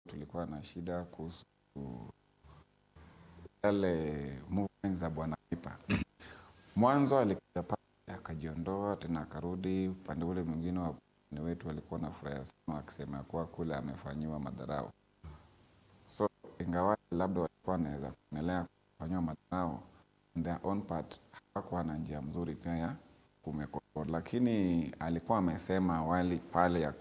tulikuwa na shida kuhusu yale movements za Bwana Kipa. Mwanzo alikuja pale akajiondoa tena akarudi upande ule mwingine wa wetu walikuwa na furaha sana wakisema kwa kule amefanyiwa madharau. So ingawa labda walikuwa wanaweza kuendelea kufanywa madharau on their own part, hakuwa na njia mzuri pia ya kumekontrol, lakini alikuwa amesema awali pale ya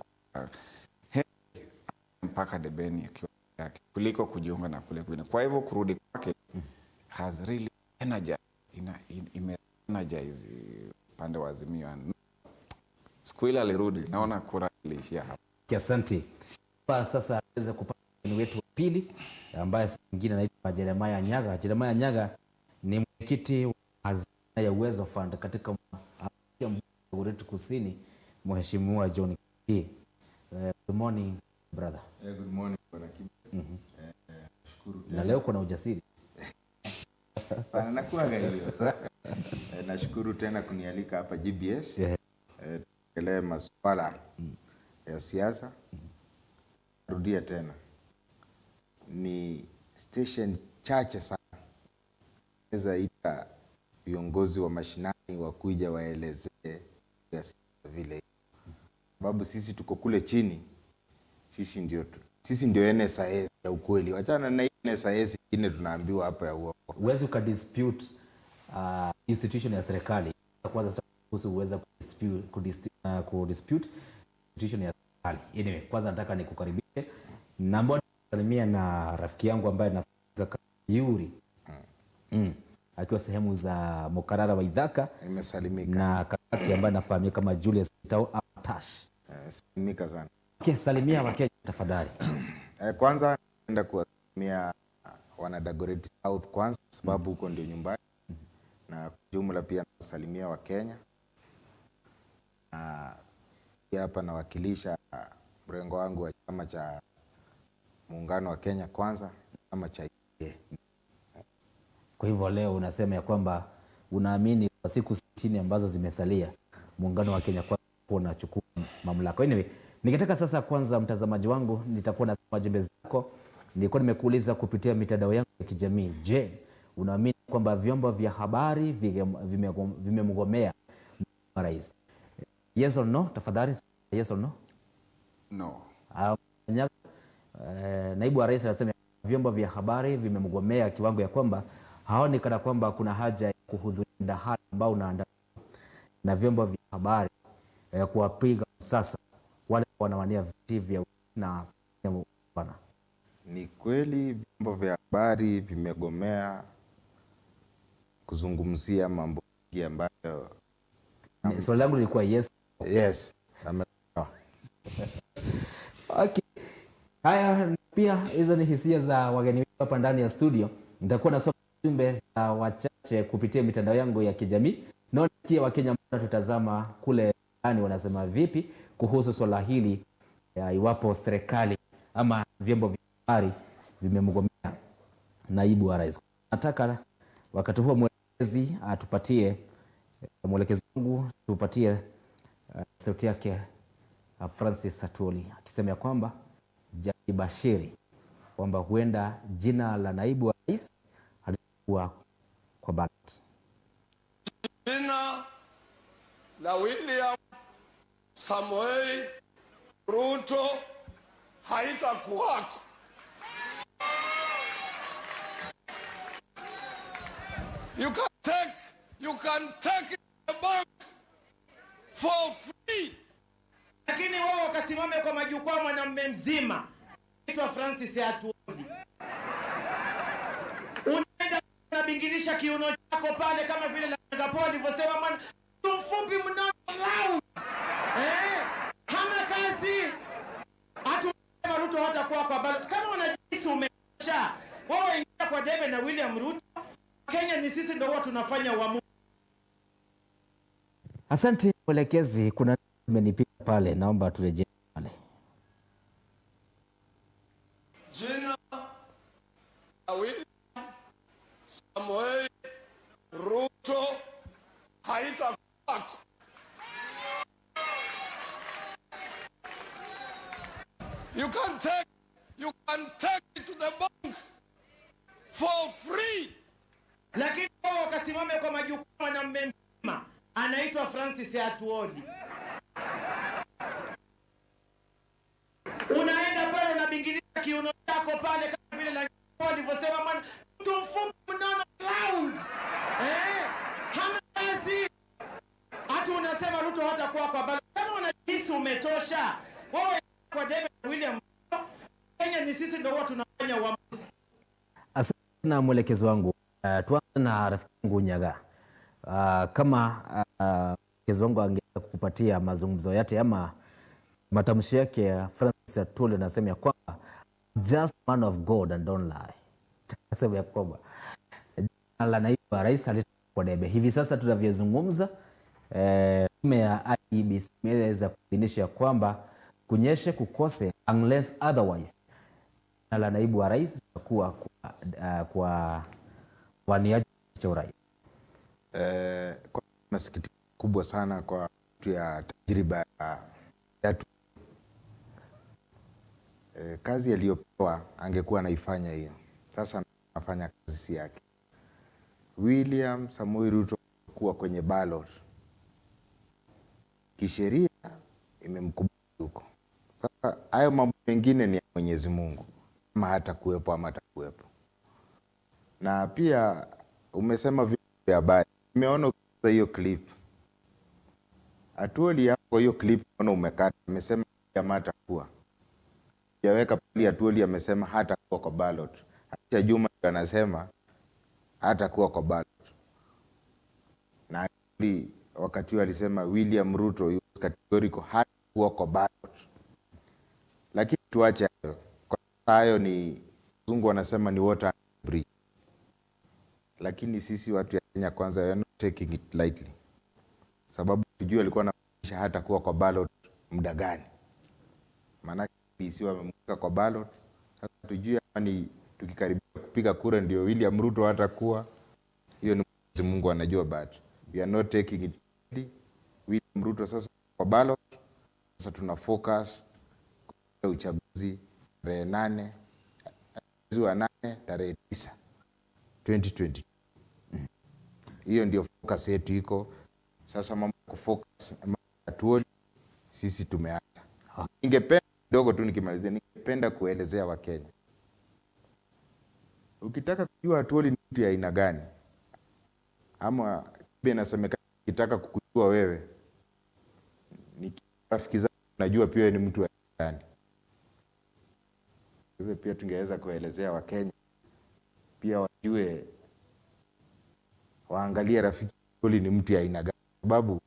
mpaka debeni akiwa yake kuliko kujiunga na kule kwingine. Kwa hivyo kurudi kwake has really energize pande wa Azimio. Siku ile alirudi, naona kura iliishia hapa. Asante. Sasa aweza kupata ni wetu wa pili ambaye mwingine anaitwa Jeremiah Nyaga. Jeremiah Nyaga ni mwenyekiti wa Hazina ya Uwezo Fund katika Mbugu Kusini, Mheshimiwa John K. Good morning brother. Good morning bwana Kiba. Shukuru. Na leo kuna ujasiri. Bana nakuwa hiyo. Nashukuru tena kunialika hapa GBS. Tuendelee masuala ya siasa. Rudia tena. Ni station chache sana. Naweza ita viongozi wa mashinani wakuja waelezee vile. Sababu sisi tuko kule chini. Sisi ndio NSIS ya ukweli. Wachana na NSIS ingine tunaambiwa hapa ya uongo. Uwezi ukadispute institution ya serikali. Kwanza uweza kudispute institution ya serikali. Anyway, kwanza nataka nikukaribishe. Naomba nisalimia na rafiki yangu ambaye anafika Yuri. Akiwa sehemu za Mokarara wa Idhaka. Nimesalimika. Na kakake ambaye anafahamika kama Julius Tau Atash. Salimika sana. Salimia Wakenya tafadhali. Kwanza naenda kuwasalimia wana Dagoretti South kwanza sababu huko ndio nyumbani. Na jumla pia nasalimia Wakenya. Pia hapa nawakilisha mrengo wangu wa chama cha Muungano wa Kenya Kwanza, chama cha IPA. Kwa hivyo leo unasema ya kwamba unaamini kwa siku 60 ambazo zimesalia Muungano wa Kenya Kwanza unachukua mamlaka. Anyway, ningetaka sasa kwanza mtazamaji wangu nitakuwa nasoma jumbe zako. Nilikuwa nimekuuliza kupitia mitandao yangu ya kijamii. Je, unaamini kwamba vyombo vya habari vimemgomea rais? Yes or no? Tafadhali yes or no? No. Naibu wa rais anasema vyombo vya habari vimemgomea kiwango ya kwamba haoni kana kwamba kuna haja ya kuhudhuria mdahalo ambao unaandaliwa na vyombo vya habari kuwapiga sasa wale wanawania viti vya na bwana. Ni kweli vyombo vya habari vimegomea kuzungumzia mambo ambayo swali langu lilikuwa yes. Yes. Okay. Haya pia hizo ni hisia za wageni wetu hapa ndani ya studio. Nitakuwa nasoma jumbe za wachache kupitia mitandao yangu ya kijamii. Naona pia Wakenya tutazama kule ndani wanasema vipi kuhusu swala hili iwapo serikali ama vyombo vya habari vimemgomea naibu wa rais. Nataka wakati huo mwelekezi atupatie mwelekezi wangu tupatie sauti yake Francis Atwoli akisema ya kwamba bashiri kwamba huenda jina la naibu wa rais halitakuwa kwa ballot. Jina la William Samoei Ruto haitakuwako. You can take it the bank for free. Lakini wewe ukasimame kwa majukwaa mwanamume mzima. Naitwa Francis Atwoli. Unaenda unabingilisha kiuno chako pale kama vile la Singapore alivyosema mwana mfupi mnao round. Hana kazi. Hata Ruto hatakuwa kwa ballot. Kama unajisi umesha. Wewe ingia kwa debe na William Ruto. Kenya ni sisi ndio watu tunafanya uamuzi. Asante mwelekezi, kuna umenipita pale, naomba turejee pale. Jina la William Samoei Ruto haitakuwako. You can You can take it to the bank for free. Lakini wao wakasimame kwa majukwaa na mmemsema anaitwa Francis Atuoli. Unaenda pale unabingilia kiuno chako pale kama vile la walivyosema man mtu mfupi mnono round. Hana kazi. Hata unasema Ruto hatakuwa kwa ballot. Kama unajisi umetosha. Wewe kwa debe na William Kenya ni sisi ndio watu tunafanya uamuzi. Asante na mwelekezi wangu. Tuanze na rafiki yangu Nyaga. Kama mwelekezi wangu angeweza kukupatia mazungumzo yake ama matamshi yake ya Francis Atuoli anasema ya kwamba just man of God and don't lie. Anasema ya kwamba la naibu wa rais alitakuwa debe. Hivi sasa tunavyozungumza tume ya IEBC imeweza kuidhinisha kwamba kunyeshe kukose unless otherwise la naibu wa rais itakuwa kwa waniaji cha urais. Kwa masikitiko kubwa sana kwa mtu ya tajriba ya kazi aliyopewa angekuwa anaifanya hiyo. Sasa anafanya kazi si yake. William Samoei Ruto kuwa kwenye ballot kisheria imemkubali huko. Sasa hayo mambo mengine ni ya Mwenyezi Mungu, kama hata kuwepo ama hatakuwepo. Na pia umesema vitu vya habari. Nimeona hiyo clip. Atuoli hapo hiyo clip unaona umekata. Amesema kama hatakuwa. Yaweka pale Atuoli amesema hatakuwa kwa ballot. Acha Juma anasema hatakuwa kwa ballot. Na Atuoli wakati alisema William Ruto yuko categorical hatakuwa kwa ballot. Lakini tuache hayo. Kwa hayo ni Zungu wanasema ni water bridge. Lakini sisi watu ya Kenya kwanza we are not taking it lightly. Sababu tujue alikuwa anamaanisha hata kuwa kwa ballot muda gani. Maana si wamemweka kwa ballot. Sasa tujue kama ni tukikaribia kupiga kura ndio William Ruto hatakuwa. Hiyo ni Mwenyezi Mungu anajua, but we are not taking it lightly. William Ruto sasa kwa ballot. Sasa tuna focus kwa uchaguzi tarehe 8 mwezi wa 8 tarehe 9 2020. Hiyo ndio focus yetu iko. Sasa mambo kufocus Atuoli sisi tumeacha. Ningependa kidogo tu nikimalizia, ningependa kuelezea Wakenya. Ukitaka kujua Atuoli ni mtu ya aina gani, ama inasemekana ukitaka kukujua wewe ni rafiki zako najua pia ni mtu wa aina gani. Hivyo pia tungeweza kuelezea Wakenya pia wajue, waangalie rafiki Atuoli ni mtu ya aina gani, sababu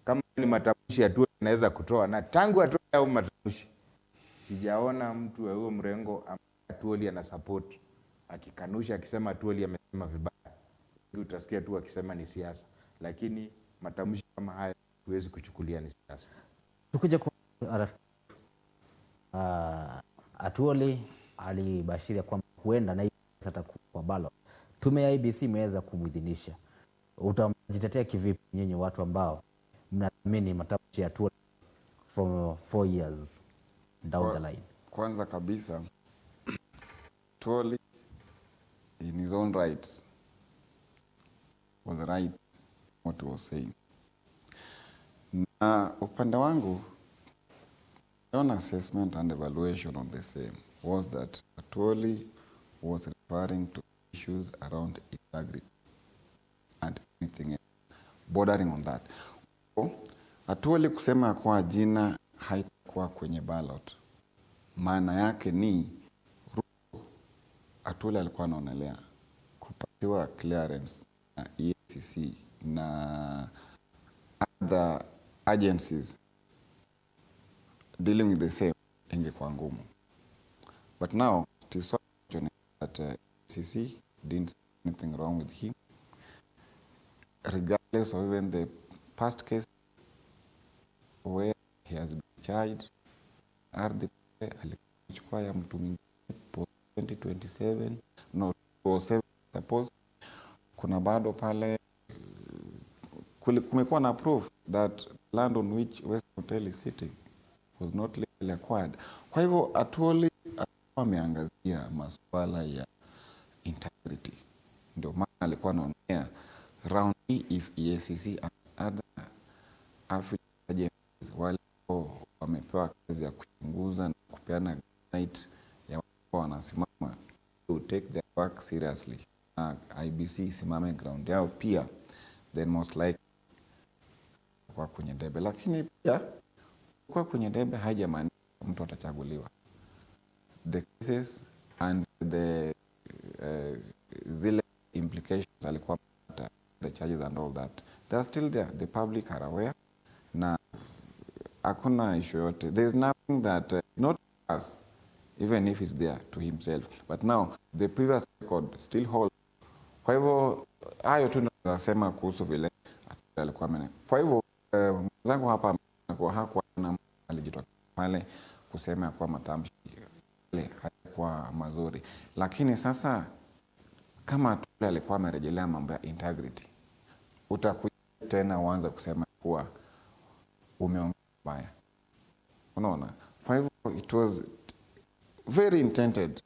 kama ni matamshi Atuoli anaweza kutoa, na tangu atoe au matamshi sijaona mtu wa huo mrengo Atuoli ana support akikanusha akisema Atuoli amesema vibaya. Utasikia tu akisema ni siasa, lakini matamshi kama haya huwezi kuchukulia ni siasa. Tukuje kwa Atuoli alibashiria kwamba huenda na atakuwa kwa ballot. Tume ya IEBC imeweza kumwidhinisha. Utajitetea kivipi nyinyi watu ambao mnaamini matamshi ya Atuoli for 4 years down the line? Kwanza kabisa Atuoli in his own rights was right what he was saying. Na upande wangu on assessment and evaluation on the same was that Atuoli was referring to issues around integrity and anything else bordering on that. So, Atuoli kusema kwa jina haitakuwa kwenye ballot, maana yake ni Atuoli alikuwa anaonelea kupatiwa clearance na EACC na other agencies dealing with the same ingekuwa ngumu. But now it is so fortunate that EACC didn't see anything wrong with him, regardless of even the past case where he has been charged. Ardhi alichukua ya mtu mwingine 2027 no 2007 suppose. Kuna bado pale kumekuwa na proof that land on which West Hotel is sitting was not legally acquired. Kwa hivyo Atuoli ameangazia masuala ya integrity. Ndio maana alikuwa anaonea round if EACC and other African agencies wale wamepewa kazi ya kuchunguza na kupeana guidance ya wanasimama to take their work seriously, na IBC isimame ground yao pia, then most likely kwa kwenye debe. Lakini pia kwa kwenye debe haijamaanisha mtu atachaguliwa. The cases and the zile implications alikuwa the charges and all that, they are still there. The public are aware, na hakuna issue yote. There is nothing that not us, even if it's there to himself, but now the previous record still holds. Kwa hivyo hayo tu nasema kuhusu vile alikuwa mene. Kwa hivyo mwenzangu hapa hakuwa na alijitoka pale kusema kwa matamshi yale hayakuwa mazuri, lakini sasa kama tule alikuwa amerejelea mambo ya integrity, utakuja tena uanze kusema kuwa umeongea baya, unaona? Kwa hivyo it was very intended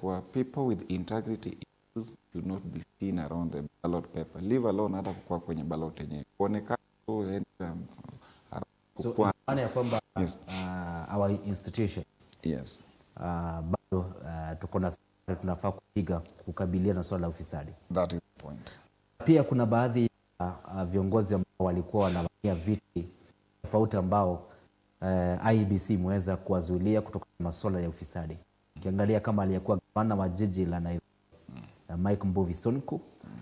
for people with integrity should not be seen around the ballot paper, leave alone hata kukua kwenye ballot yenyewe kuonekana tu. So maana ya kwamba yes, our institutions yes, bado tuko na tunafaa kupiga kukabiliana na swala la ufisadi. That is the point. Pia kuna baadhi ya viongozi ambao walikuwa wanawania viti tofauti ambao IEBC imeweza kuwazuilia kutokana na masuala ya ufisadi. Ukiangalia kama aliyekuwa gavana wa jiji la Nairobi Mike Mbuvi Sonko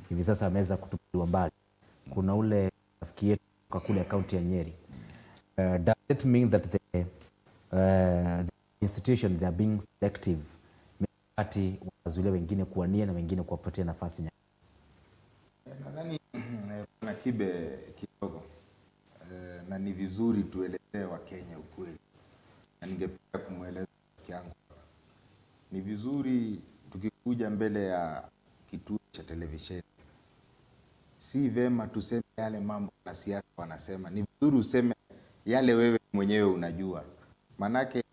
hivi sasa ameweza kutupiliwa mbali. Kuna ule rafiki yetu kwa kule kaunti ya Nyeri. Does it mean that the institution they are being selective wakati wazuilia wengine kuwania na wengine kuwapatia nafasi nyingi? Nadhani kuna kibe kidogo na ni vizuri tuelezee Wakenya ukweli, na ningependa kumweleza kiangu. Ni vizuri tukikuja mbele ya kituo cha televisheni, si vema tuseme yale mambo na siasa wanasema. Ni vizuri useme yale wewe mwenyewe unajua. Manake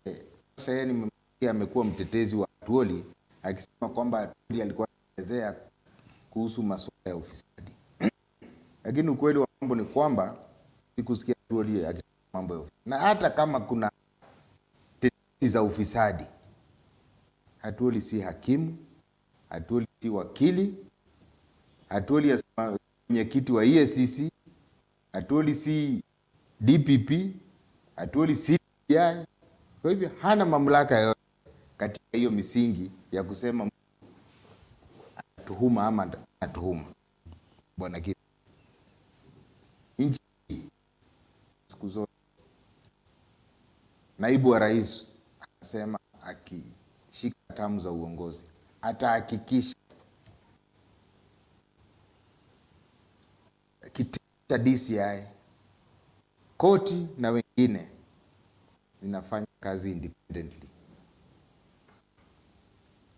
sasa yeye amekuwa mtetezi wa Atuoli akisema kwamba Atuoli alikuwa anaelezea kuhusu masuala ya ufisadi. Lakini ukweli wa mambo ni kwamba sikusikia Atuoli akisema mambo ya ufisadi. Na hata kama kuna tetezi za ufisadi, Atuoli si hakimu, Atuoli si wakili, Atuoli si mwenyekiti wa EACC, Atuoli si DPP, Atuoli si TI. Kwa hivyo hana mamlaka yoyote katika hiyo misingi ya kusema tuhuma ama atuhuma. Bwana Kipu, nchi siku zote naibu wa rais anasema akishika hatamu za uongozi atahakikisha kitengo cha DCI, koti na wengine zinafanya kazi independently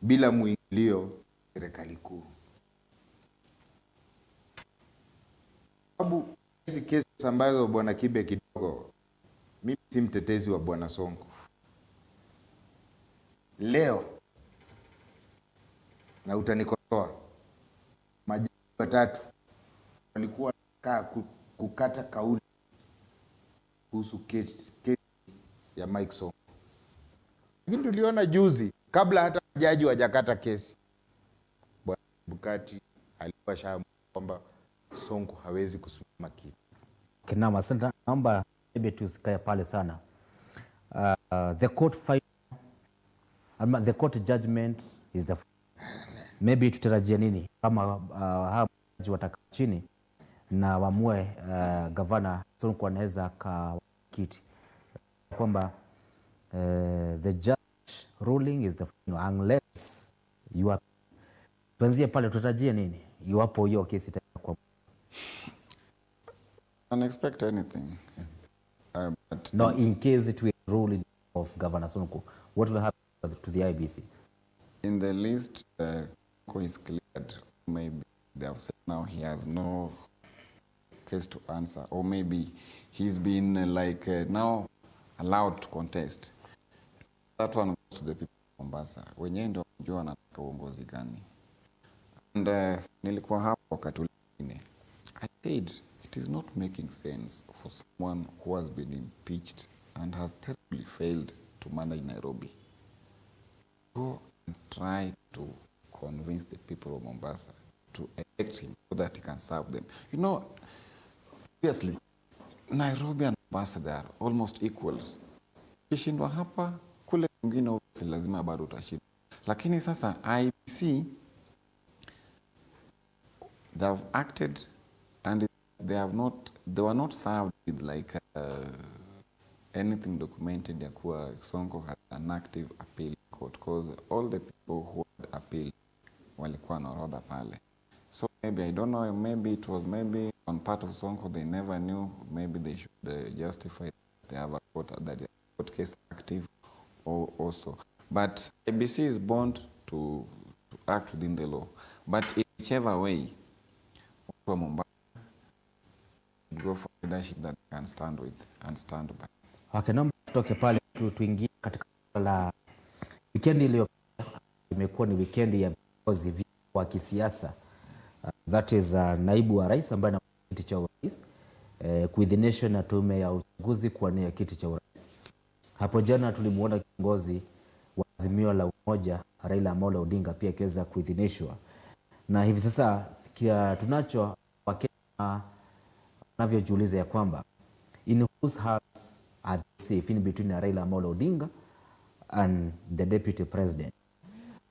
bila muingilio serikali kuu. Sababu hizi kesi ambazo bwana Kibe kidogo, mimi si mtetezi wa bwana Sonko. Leo na utanikosoa, majaji watatu walikuwa kukata kauli kuhusu kesi ya Mike Sonko. Lakini tuliona juzi kabla hata jaji wajakata kesi, bwana Bukati alikuwa shahamu kwamba Sonko hawezi kusimama kiti. Kinama, asante. Naomba tusikae pale sana. The court judgment is the maybe tutarajia nini kama hawa watakaa chini na wamue gavana Sonko anaweza ka kiti, kwamba the judge ruling is the final unless you are. Tuanzie pale, tutarajia nini iwapo hiyo kesi itakuwa? Unexpect anything. But no, in case it will rule of Governor Sonko, what will happen to the IBC? In the list, Sonko is cleared. Maybe they have said now he has no case to answer, or maybe he's been now allowed to contest. That one goes to the people of Mombasa. Wenyewe ndio wanajua wanataka uongozi gani. And nilikuwa hapo wakati ule mwingine. I said it is not making sense for someone who has been impeached and has terribly failed to manage Nairobi. Go and try to convince the people of Mombasa to elect him so that he can serve them. You know, obviously, Nairobi and Mombasa, they are almost equals. Kishindwa hapa, kule kwingine obviously lazima bado utashinda. Lakini sasa IEBC, they have acted and they were not served with like anything documented ya kuwa Sonko had an active appeal court, because all the people who had appeal walikuwa na orodha pale. So maybe, I don't know, maybe it was maybe on part of Sonko they never knew, maybe they should justify that they have a court, that the court case active also. But IEBC is bound to act within the law. But in whichever way, watu wa Mombasa go for leadership that they can stand with and stand by. Okay, naomba tutoke pale tuingie katika la wikendi iliyopita. Imekuwa ni wikendi ya viongozi wa kisiasa. That is naibu wa rais ambaye ana kiti cha urais kuidhinishwa na tume ya uchaguzi kuwania kiti cha urais. Hapo jana tulimuona kiongozi wa Azimio la Umoja Raila Amolo Odinga pia akiweza kuidhinishwa, na hivi sasa tunacho Wakenya wanavyojiuliza ya kwamba in whose hands are they safe in between Raila Amolo Odinga and the deputy president.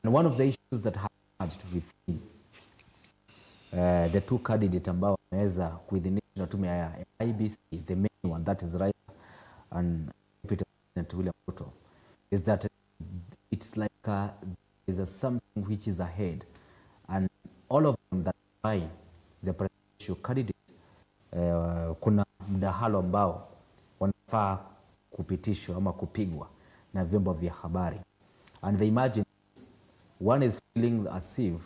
And one of the issues that have emerged with the two candidates ambao wameweza kuidhinishwa na tume ya IEBC, the main one that is Raila and deputy president William Ruto, is that it's like is a something which is ahead, and all of them that by the presidential candidate kuna mdahalo ambao wanafaa kupitishwa ama kupigwa na vyombo vya habari, and they imagine one is feeling as if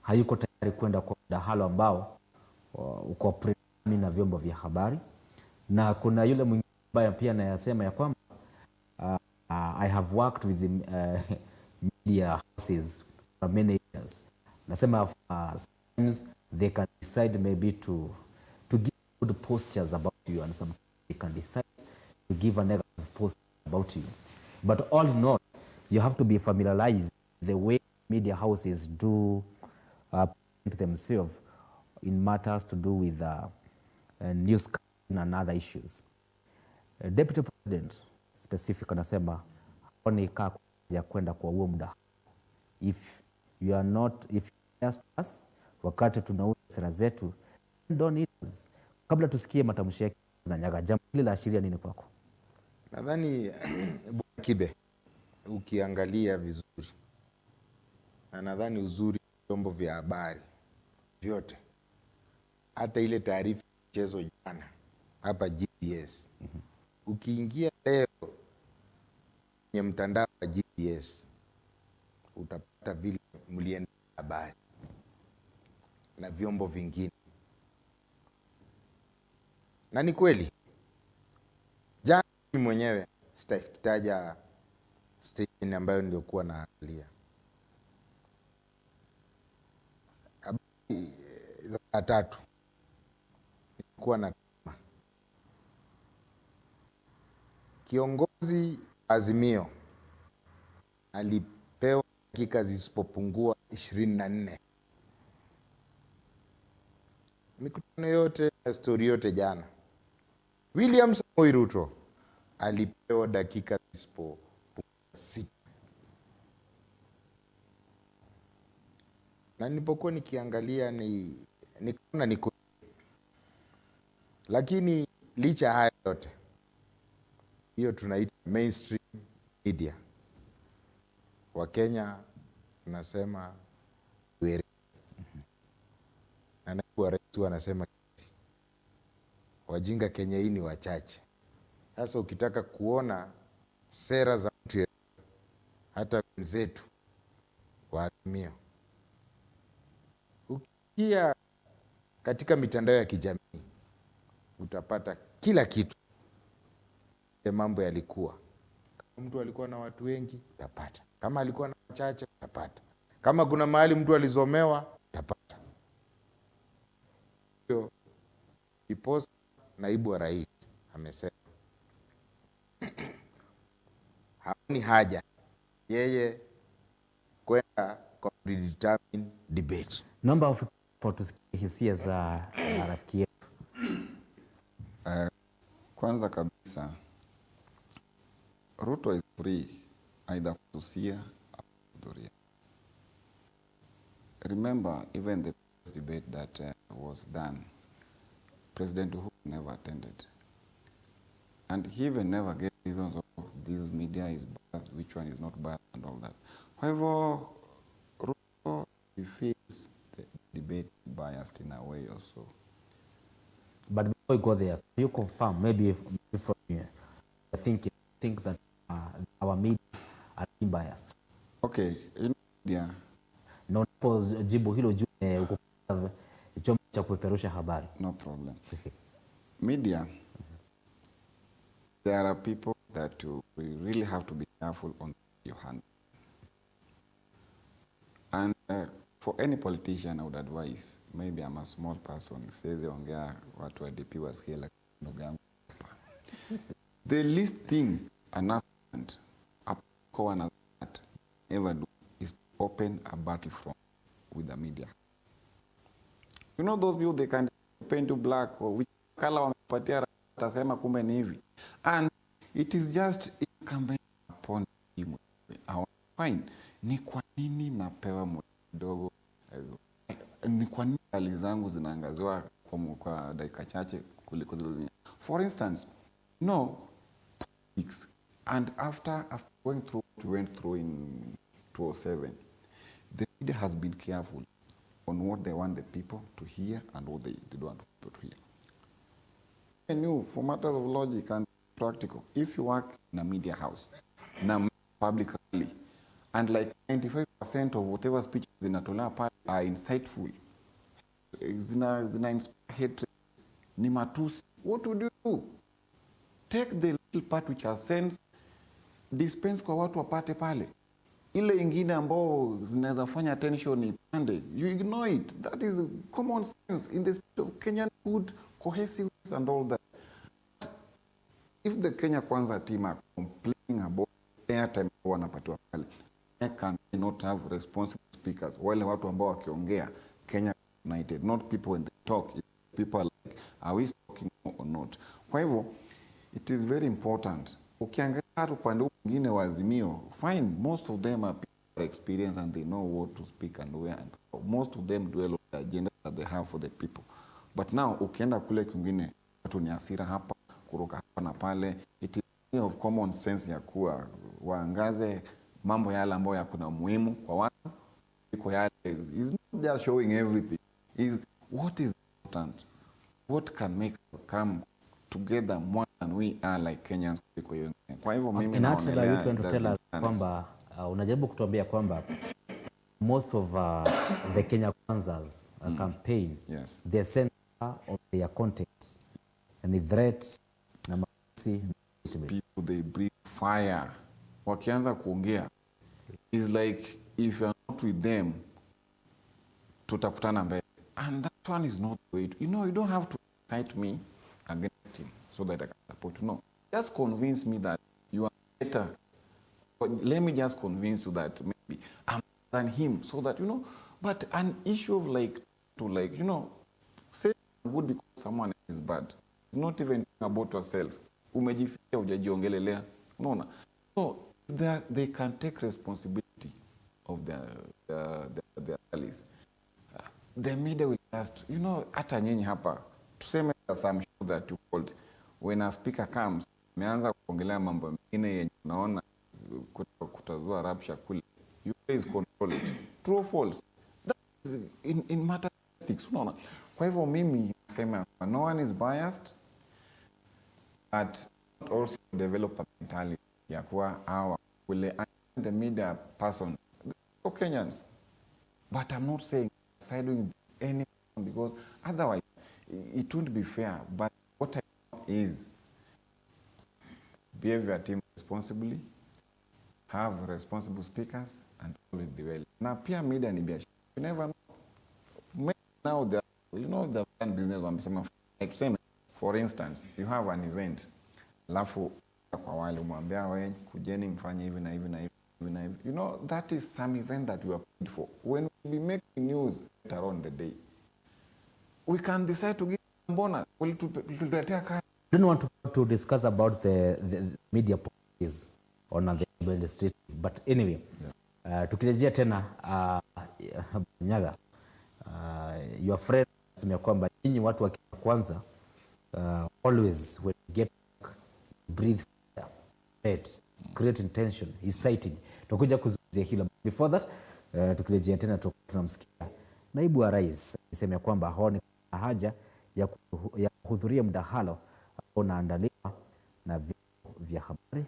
hayuko tayari kwenda kwa mdahalo ambao uko predetermined na vyombo vya habari, na kuna yule mwingine ambaye pia anayasema ya kwamba I have worked with the media houses for many years. Nasema sometimes they can decide maybe to give good postures about you, and sometimes they can decide to give a negative posture about you. But all in all, you have to be familiarized the way media houses do present themselves in matters to do with news and other issues. Deputy President specific anasema haoni kaa ya kwenda kwa huo muda. If you just us wakati tunauza sera zetu, don't eat us. Kabla tusikie matamshi yake na nyaga, jambo hili la sheria nini kwako? Nadhani Bwana Kibe, ukiangalia vizuri, na nadhani uzuri vyombo vya habari vyote, hata ile taarifa mchezo jana hapa GBS, ukiingia leo kwenye mtandao wa GBS utapata vile mlienda habari na vyombo vingine, na ni kweli. Jana mimi mwenyewe sitataja station ambayo nilikuwa naangalia za saa 3 nilikuwa na kiongozi Azimio alipewa dakika zisipopungua 24. Mikutano yote na story yote jana. William Samoei Ruto alipewa dakika zisipopungua 6. Na nilipokuwa nikiangalia nikaona niko, lakini licha haya yote, hiyo tunaita mainstream media. Wakenya tunasema were, na naibu wa rais anasema wajinga Kenya hii ni wachache. Sasa ukitaka kuona sera za mtu hata wenzetu wa Azimio, ukiingia katika mitandao ya kijamii utapata kila kitu. Mambo yalikuwa mtu alikuwa na watu wengi utapata, kama alikuwa na wachache utapata, kama kuna mahali mtu alizomewa utapata. Hiyo iposa naibu wa rais amesema haoni haja yeye kwenda kwa predetermined debate. Naomba tusikie hisia za rafiki yetu. Kwanza kabisa, Ruto is free either kususia au kuhudhuria. Remember, even the debate that was done, President Uhuru never attended. And he even never gave reasons of this media is biased, which one is not biased and all that. However, Ruto, he feels the debate biased in a way also. But before we go there, you confirm, maybe from here, I think that our media are being biased. Okay, in media, na unapojibu hilo juu uko chombo cha kupeperusha habari. No problem. Media, there are people that we really have to be careful on your hand. And for any politician, I would advise, maybe I'm a small person, says ongea watu wa DP wasikie like ndugu yangu. The least thing an aspirant that ever do is to open a battlefront with the media. You know those people, they can paint you black or which color wamepatia atasema kumbe ni hivi. And it is just incumbent upon him. Fine. Ni kwa nini napewa muda kidogo? Ni kwa nini hali zangu zinaangaziwa kwa dakika chache kuliko zile zingine? For instance, no politics. And after going through what we went through in 2007, the media has been careful on what they want the people to hear and what they don't want people to hear. And you, for matters of logic and practical, if you work in a media house, in public rally, and like 95% of whatever speeches zinatolewa pale are insightful, zina inspire hatred, ni matusi, what would you do? Take the little part which has sense, dispense kwa watu wapate pale. Ile ingine ambao zinaweza fanya attention ipande, you ignore it. That is common sense in the spirit of Kenyan good cohesiveness and all that. But if the Kenya Kwanza team are complaining about airtime wanapatiwa pale, can they not have responsible speakers? Wale watu ambao wakiongea Kenya United, not people when they talk, people are like, are we talking or not? Kwa hivyo, it is very important. Ukiangalia upande mwingine wa Azimio, fine, most of them are people experienced and they know what to speak and where, and most of them dwell on the agenda that they have for the people. But now, ukienda kule kwingine, watu ni hasira hapa, kuruka hapa na pale, it is of common sense ya kuwa waangaze mambo yale ambayo yakuna muhimu kwa watu, iko yale, is not just showing everything, is what is important, what can make us come together more than we are like Kenyans. Kwa hivyo mimi naonelea kwamba unajaribu kutuambia kwamba most of the Kenya Kwanza's campaign, yes, the center of their content and the threats na people, they breathe fire. Wakianza kuongea is like if you're not with them tutakutana mbele, and that one is not the way to, you don't have to fight me against him so that I can support you. No, just convince me that you are better. Let me just convince you that maybe I'm better than him so that but an issue of like say good because someone is bad, it's not even about yourself. Umejifikia hujajiongelelea, unaona? So they can take responsibility of their rallies. The media will just, hata nyinyi hapa tuseme some show that you called, when a speaker comes meanza kuongelea mambo mengine yenye unaona kutazua rapsha kule, you please control it, true or false, that is in mathematics, unaona? Kwa hivyo mimi nasema no one is biased, but also develop a mentality ya kuwa hawa will the media person for Kenyans, but I'm not saying siding with anyone because otherwise it won't be fair. But what I know is behave your team responsibly, have responsible speakers and always be well. Na pia media ni biashara. You never know. Now the the business wamesema, like for instance, you have an event. Alafu kwa wale umwambia wewe kujeni mfanye hivi na hivi na hivi na hivi. You know, that is some event that you are paid for. When we make news later on the day, we can decide to give bonus. I don't want to discuss about the media policies on the administrative, but anyway, tukirejea tena Nyaga, your friend sema kwamba nyinyi watu wa kwanza always when you get breathe fire, create intention, exciting. Tutakuja kuzungumzia hilo. Before that, tukirejea tena tunamsikia naibu wa rais akisema kwamba haoni haja ya kuhudhuria mdahalo ambao unaandaliwa na vyombo vya habari.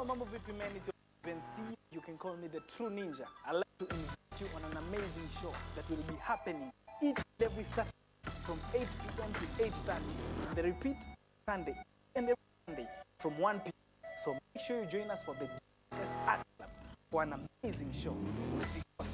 Mambo vipi man, it's your MC. You can call me the true ninja. I'd like to invite you on an amazing show that will be happening each and every Saturday from 8 p.m. to 8:30. And the repeat Sunday and every Sunday from 1 p.m. So make sure you join us for the GBS Art Club for an amazing show. We'll see you.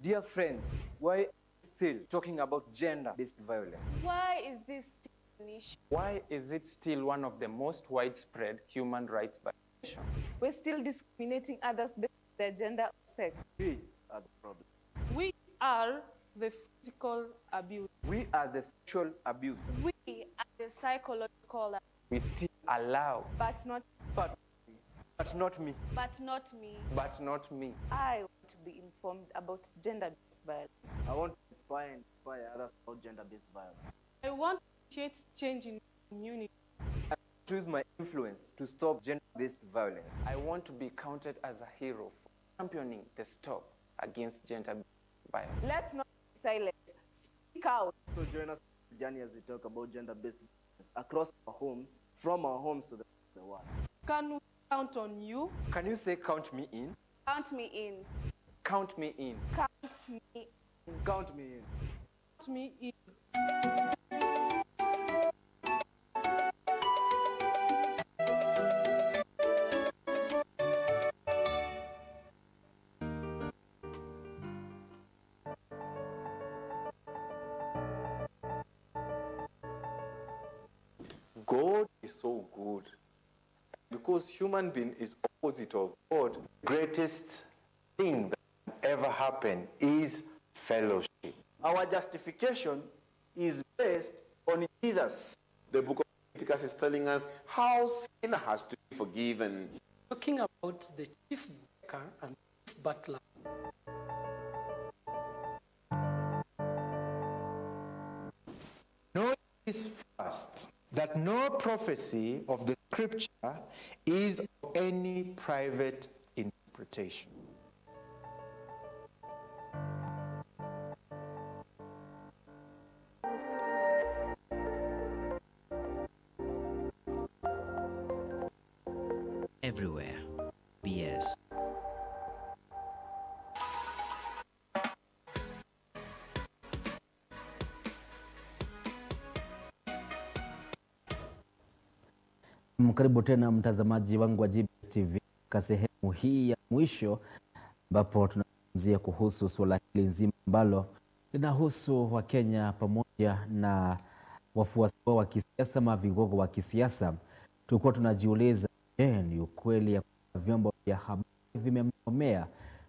Dear friends, why are we still talking about gender-based violence? Why is this still an issue? Why is it still one of the most widespread human rights violations? We're still discriminating others based on their gender or sex. We are the problem. We are the physical abuse. We are the sexual abuse. We are the psychological abuse. We still allow. But not me. But not me. But not me. I want to be informed about gender-based violence. I want to inspire others about gender-based violence. I want to initiate change in the community. I choose my influence to stop gender-based violence. I want to be counted as a hero for championing the stop against gender-based violence. Let's not be silent. Speak out. So join us on this journey as we talk about gender-based violence across our homes, from our homes to the rest of the world. Can we count on you? Can you say count me in? Count me in. Count me in. Count me in. Count me in. Count me in. God is so good. Because human being is opposite of God, greatest thing that can ever happen is fellowship. Our justification is based on Jesus. The book of Leviticus is telling us how sin has to be forgiven. Talking about the chief baker and chief butler. Know this first, that no prophecy of the scripture is of any private interpretation. Everywhere. BS. Karibu tena mtazamaji wangu wa GBS TV kwa sehemu hii ya mwisho ambapo tunazungumzia kuhusu suala hili nzima ambalo linahusu Wakenya pamoja na wafuasi wa kisiasa ama vigogo wa kisiasa. Tulikuwa tunajiuliza, ni ukweli ya vyombo vya habari vimemsomea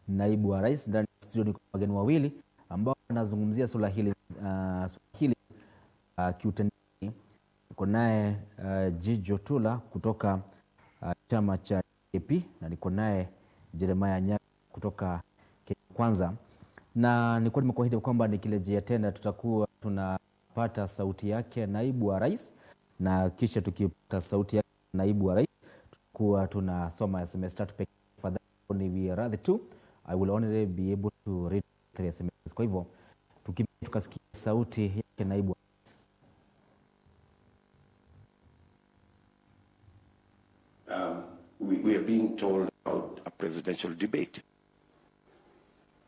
naibu wa rais? Ndani ya studio ni wageni wawili ambao wanazungumzia suala hili kiutendani. Niko naye Jijo Tula kutoka chama cha AP na niko naye Jeremiah Nyaga kutoka Kenya Kwanza, na nilikuwa nimekuahidi kwamba nikirejea tena tutakuwa tunapata sauti yake naibu wa rais, na kisha tukipata sauti yake naibu wa rais tutakuwa tunasoma SMS tatu pekee. Tafadhali ni radhi tu, I will only be able to read 3 SMS. Kwa hivyo tukasikia sauti yake naibu wa rais. We are being told about a presidential debate,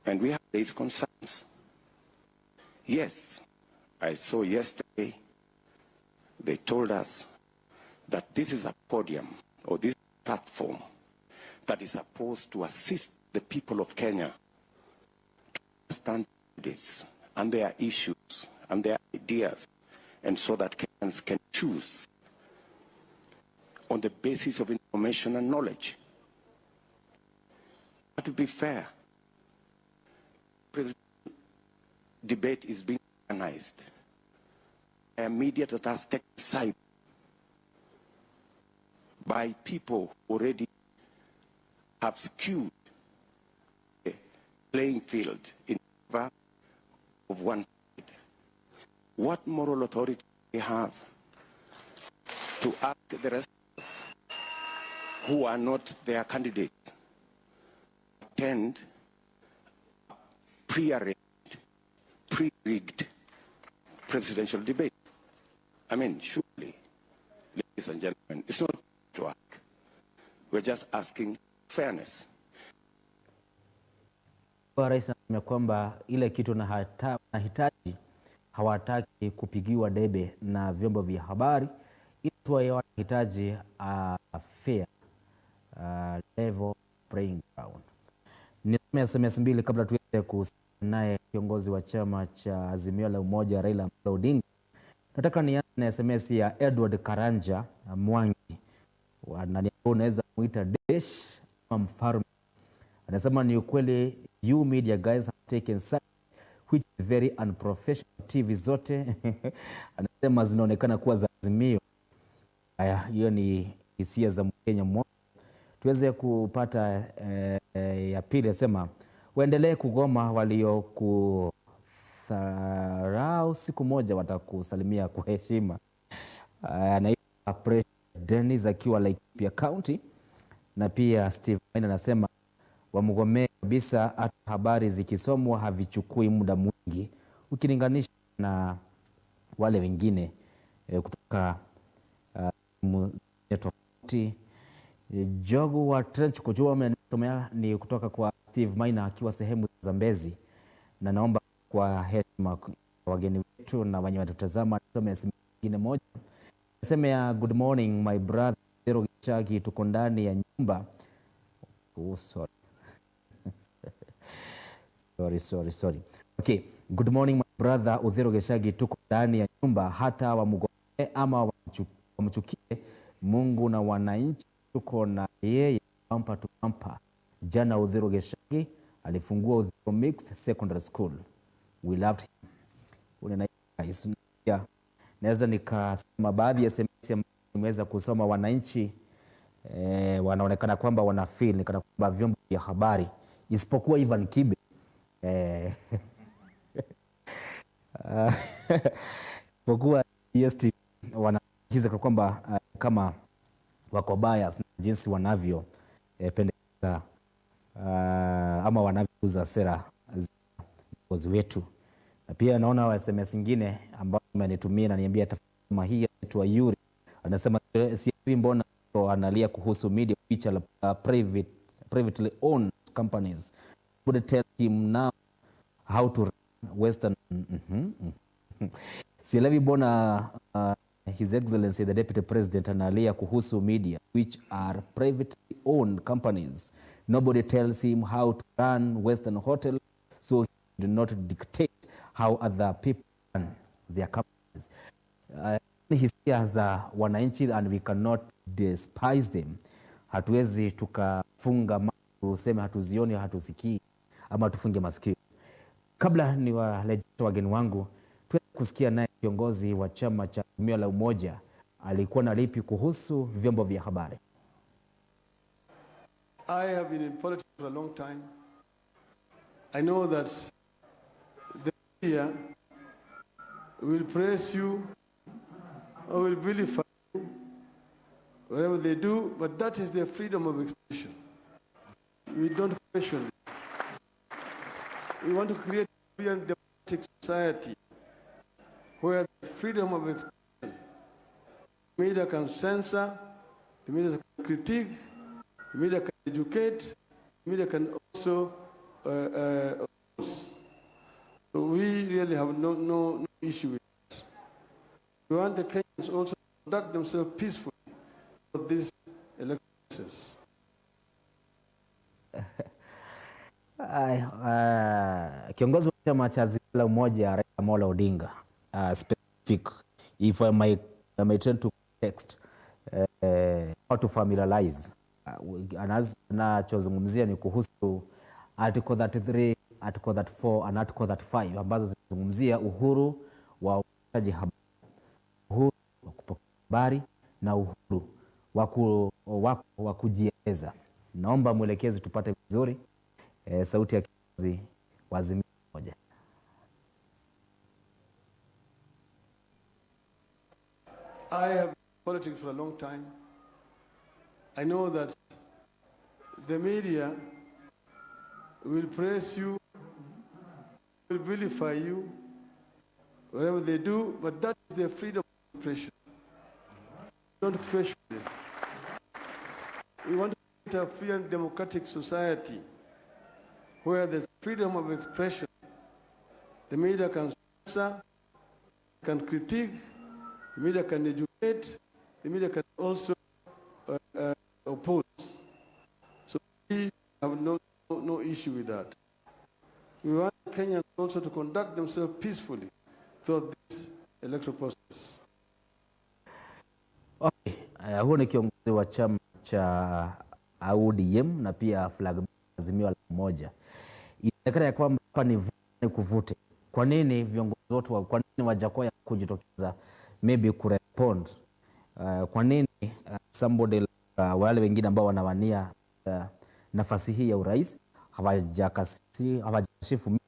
and we have raised concerns. Yes, I saw yesterday they told us that this is a podium or this platform that is supposed to assist the people of Kenya to understand this and their issues and their ideas, and so that Kenyans can choose on the basis of information and knowledge. But to be fair, the debate is being organized by a media that has taken side by people who already have skewed the playing field in favor of one side. What moral authority do we have to ask the rest who are not their candidates attend pre-arranged, pre-rigged presidential debate? I mean, surely, ladies and gentlemen, it's not to ask. We're just asking fairness. Rais anasema kwamba ile kitu nahitaji hawataki kupigiwa debe na vyombo vya habari, ili wanahitaji fair level playing ground. Nisome SMS mbili kabla tuende kuhusiana naye kiongozi wa chama cha Azimio la Umoja Raila Amolo Odinga. Nataka nianze na SMS ya Edward Karanja Mwangi. Unaweza muita Desh ama mfalme. Anasema ni ukweli, you media guys have taken side, which is very unprofessional. TV zote anasema zinaonekana kuwa za Azimio. Haya, hiyo ni hisia za Mkenya mmoja. Tuweze kupata ya pili. Asema waendelee kugoma, waliokudharau siku moja watakusalimia kwa heshima. Anaitwa Precious Dennis akiwa Laikipia County. Na pia Steve Maina anasema wamgomee kabisa, hata habari zikisomwa havichukui muda mwingi ukilinganisha na wale wengine kutoka tofauti. Jogu wa Trench kujua amenisomea ni kutoka kwa Steve Maina akiwa sehemu za Mbezi, na naomba kwa heshima wageni wetu na wenye watazama nisome nyingine moja. Nasema ya good morning my brother Zero Gishagi, tuko ndani ya nyumba. Sorry. Okay, good morning my brother Udhiro Geshagi, tuko ndani ya nyumba, hata wamgomee ama wamchukie Mungu na wananchi, tuko na yeye pampa tu pampa. Jana Udhiro Geshagi alifungua Udhiro Mixed Secondary School, we loved him. Naweza nikasema baadhi ya SMS nimeweza kusoma, wananchi wanaonekana kwamba wana feel ni kana kwamba vyombo vya habari isipokuwa Ivan Kibe isipokuwa EST wanahisi kwamba kama wako bias na jinsi wanavyo pendekeza ama wanavyouza sera za viongozi wetu. Na pia naona SMS nyingine ambao amenitumia na niambia tafadhali hii inaitwa Yuri. Anasema si hivi, mbona analia kuhusu media feature privately owned companies, would tell him now how to run Western. Sielewi mbona His Excellency the Deputy President analia kuhusu media which are privately owned companies Nobody tells him how to run Western Hotel, so he did not dictate how other people run their companies. Hisia za wananchi, and we cannot despise them. Hatuwezi tukafunga macho tuseme hatuzioni, hatusikii ama tufunge masikio. Kabla ni walejesha wageni wangu, tuweze kusikia naye kiongozi wa chama cha Azimio la Umoja alikuwa na lipi kuhusu vyombo vya habari. I have been in politics for a long time. I know that the media will praise you or will vilify you, whatever they do, but that is their freedom of expression. We don't question this. We want to create a free and democratic society where there's freedom of expression. The media can censor, the media can critique, the media can educate, the media can also oppose. So we really have no issue with that. We want the Kenyans also to conduct themselves peacefully for this election process. Kiongozi wa chama cha Azimio la Umoja Raila Amolo Odinga, specific, if I may turn to text, how to familiarize, anachozungumzia ni kuhusu Article 33, Article 34 and Article 35 ambazo zinazungumzia uhuru wa upashaji habari, uhuru wa kupokea habari na uhuru wa kujieleza. Naomba mwelekezi tupate vizuri sauti ya kiongozi wa Azimio la Umoja. I have been in politics for a long time. I know that the media will praise you, will vilify you, whatever they do, but that is their freedom of expression. Don't question this. We want to create a free and democratic society where there's freedom of expression. The media can censor, can critique, the media can educate, the media can also oppose. So we have no issue with that. We want Kenyans also to conduct themselves peacefully through this electoral process. Okay, huo ni kiongozi wa chama cha ODM na pia flag Azimio la Umoja. Inaonekana ya kwamba hapa ni kuvute. Kwa nini viongozi wote, kwa nini Wajakoya kujitokeza maybe kurespond? Kwa nini somebody wale wengine ambao wanawania nafasi hii ya urais hawajakashifu,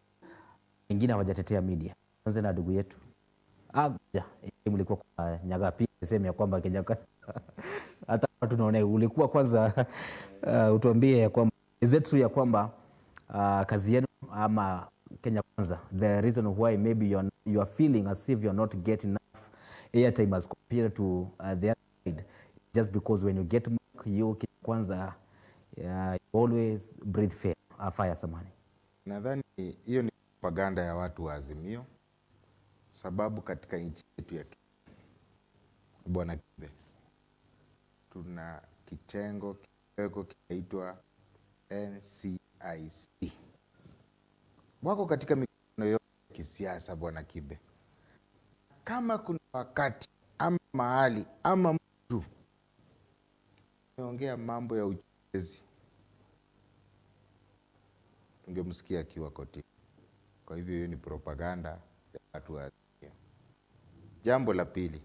wengine hawajatetea media? Kwanza na ndugu yetu mlikuwa kwa Nyagapi sema ya kwamba Kenya hata watu naona ulikuwa kwanza, utuambie ya kwamba is it true ya kwamba kazi yenu ama Kenya Kwanza, the reason why maybe you are feeling as if you're not getting enough airtime as compared to the other side, just because when you get mark, you Kenya Kwanza you always breathe fire samani? Nadhani hiyo ni propaganda ya watu wa Azimio, sababu katika nchi yetu ya Bwana Kibe tuna kitengo kinaitwa NCIC. Wako katika mikutano yote ya kisiasa Bwana Kibe. Kama kuna wakati ama mahali ama mtu ameongea mambo ya uchochezi, tungemsikia akiwa kotini. Kwa hivyo hiyo ni propaganda ya watu wa Azimio. Jambo la pili,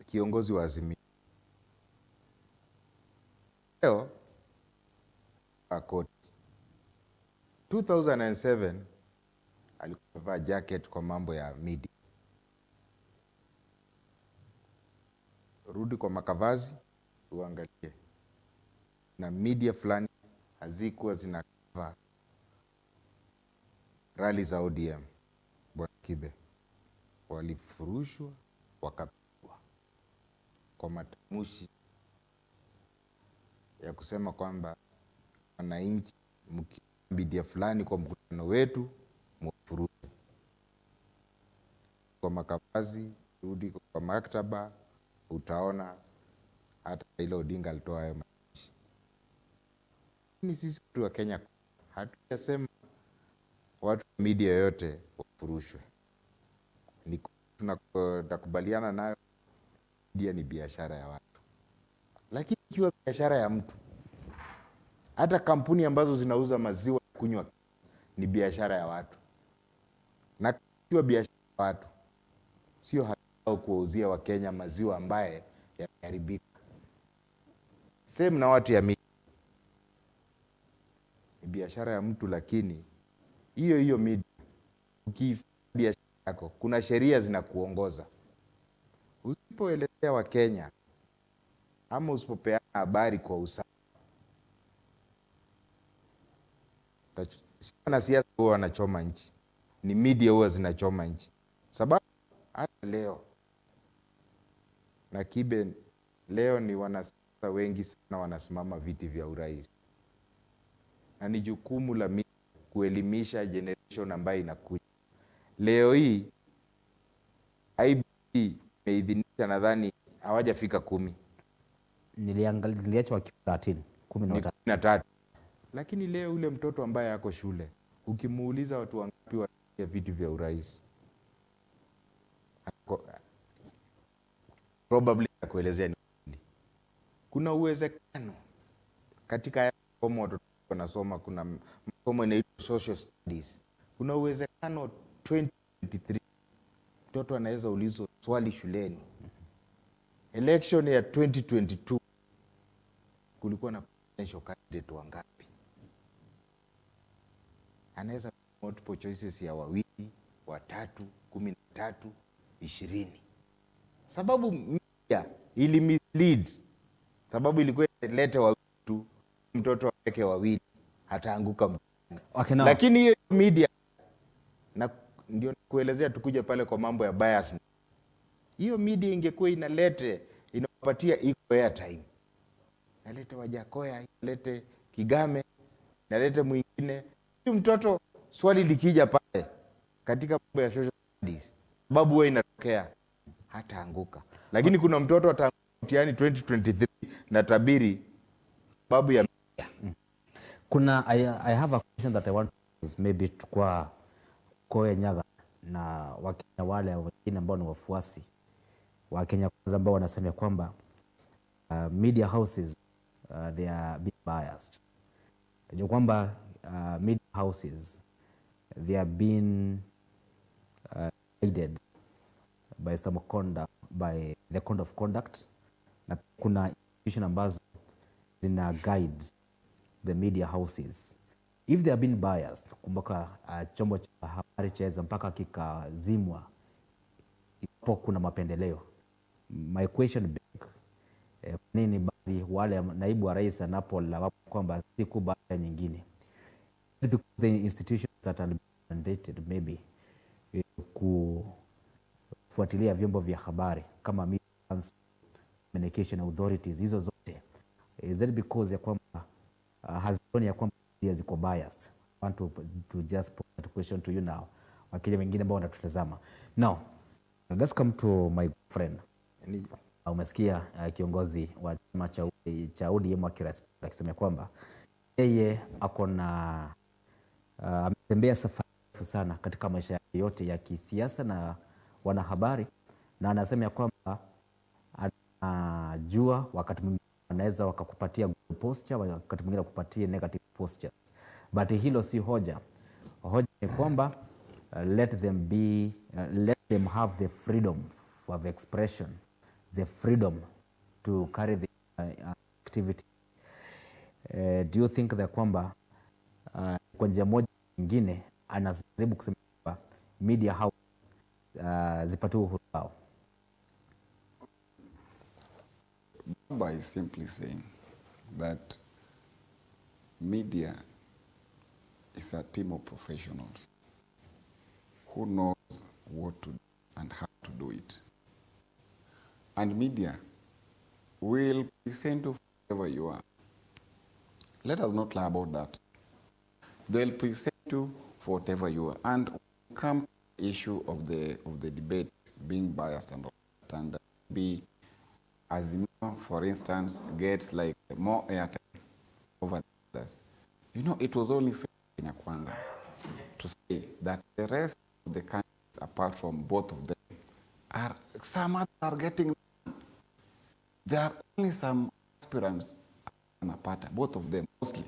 kiongozi wa Azimio leo koti 2007 alikuwa jacket kwa mambo ya media. Rudi kwa makavazi uangalie, na media fulani hazikuwa zinakava rally za ODM. Bwana Kibe, walifurushwa wakapigwa kwa matamushi ya kusema kwamba wananchi mkibidia fulani kwa mkutano wetu mwafurushe. Kwa makavazi, rudi kwa maktaba, utaona hata Raila Odinga alitoa hayo matamushi. Ni sisi watu wa Kenya hatujasema watu wa media yote wafurushwe. Tunakubaliana nayo, media ni biashara ya watu. Lakini ikiwa biashara ya mtu, hata kampuni ambazo zinauza maziwa ya kunywa ni biashara ya watu. Na ikiwa biashara ya watu, sio haki kuwauzia Wakenya maziwa ambaye yameharibika. Same na watu ya media. Ni biashara ya mtu, lakini hiyo media, ukifanya biashara yako, kuna sheria zinakuongoza. Usipoelezea Wakenya ama usipopeana habari kwa usawa, si wanasiasa huwa wanachoma nchi, ni media huwa zinachoma nchi. Sababu hata leo na Kibe, leo ni wanasiasa wengi sana wanasimama viti vya urais, na ni jukumu la media kuelimisha generation ambayo inakuja. Leo hii IBC imeidhinisha, nadhani hawajafika 10. Niliacha wakiwa 13. Lakini leo ule mtoto ambaye ako shule, ukimuuliza watu wangapi wanatia viti vya urais, probably akuelezea ni kweli. Kuna uwezekano katika masomo watoto wanasoma, kuna masomo inaitwa social studies, kuna uwezekano 2023 mtoto anaweza ulizwa swali shuleni. Election ya 2022 kulikuwa na potential candidate wangapi? Anaweza multiple choices ya 2, 3, 13, 20. Sababu media ili mislead, sababu ilikuwa ilete 2 tu, mtoto wake 2 hataanguka mtihani. Okay, no. Lakini hiyo media, na ndio kuelezea, tukuja pale kwa mambo ya bias. Hiyo media ingekuwa inapatia equal airtime, nalete Wajakoya, nalete Kigame, nalete mwingine, huyu mtoto swali likija pale katika mambo ya social studies, sababu wewe inatokea hataanguka. Lakini kuna mtoto ataanguka mtihani 2023 na tabiri sababu ya media. Kuna I have a question that I want to use, maybe kwa Koe Nyaga na Wakenya wale wengine ambao ni wafuasi wa Kenya Kwanza ambao wanasema kwamba media houses they are being biased. Ndio kwamba media houses they are being guided by some conduct, by the code of conduct, na kuna institution ambazo zina guide the media houses. If they are being biased, kumbuka chombo cha habari chaweza mpaka kikazimwa ipo kuna mapendeleo. My question back, nini baadhi wale naibu wa rais anapolawama kwamba siku baada nyingine, because the institutions that are mandated maybe kufuatilia vyombo vya habari kama media communication authorities, hizo zote, is that because ya kwamba hazioni ya kwamba media ziko biased? I want to just put that question to you now, wakija wengine ambao wanatutazama now. Let's come to my friend. Umesikia kiongozi wa chama cha ODM akisema kwamba yeye ako na ametembea safari sana katika maisha yake yote ya kisiasa na wanahabari, na anasema ya kwamba anajua wakati mwingine anaweza wakakupatia good posture, wakati mwingine kupatia negative postures, but hilo si hoja. Hoja ni kwamba let them have the freedom of expression, the freedom to carry the activity. Do you think that kwamba kwa njia moja nyingine anajaribu kusema kwamba media house zipatiwe uhuru wao? By simply saying that media is a team of professionals who knows what to do and how to do it. And media will present you wherever you are. Let us not lie about that. They'll present you for whatever you are. And come to the issue of the debate being biased and all that, and be as for instance, gets like more airtime over others. You know, it was only fair Kenya Kwanza to say that the rest of the countries, apart from both of them, some others are getting. There are only some aspirants anapata, both of them mostly.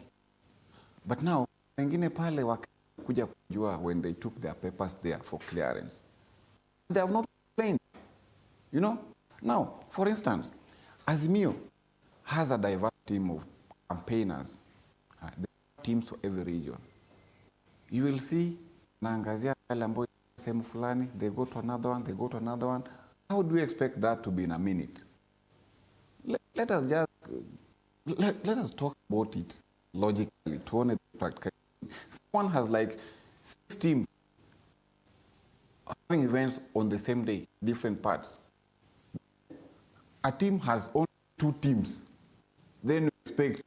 But now, wengine pale wakakuja kujua when they took their papers there for clearance. They have not complained. You know? Now, for instance, Azimio has a diverse team of campaigners. There are teams for every region. You will see, naangazia wale ambao sehemu fulani, they go to another one, they go to another one. How do you expect that to be in a minute? Let us just let us talk about it logically, to own it practically. Someone has like 6 teams having events on the same day, different parts. A team has only 2 teams. Then you expect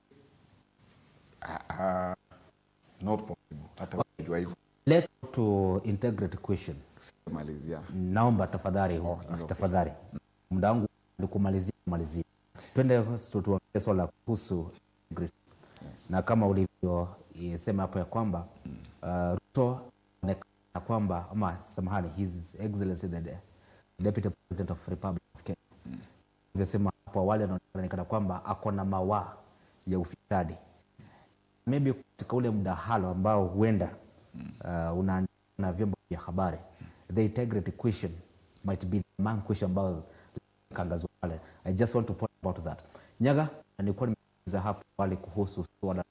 not possible. Let's go to integrity question. Naomba tafadhali, tafadhali. Muda wangu ni kumalizia. Twende tuangalie swala kuhusu integrity. Yes. Na kama ulivyosema hapo ya kwamba Ruto na kwamba samahani, His Excellency the Deputy President of Republic of Kenya. Vyosema hapo awali anaonekana kwamba ako na mawa ya ufisadi. Maybe katika ule mdahalo ambao huenda una vyombo vya habari, the integrity question might be the main question ambazo kangazwa pale. I just want to point about that. Nyaga, nilikuwa nimeuliza hapo pale kuhusu swala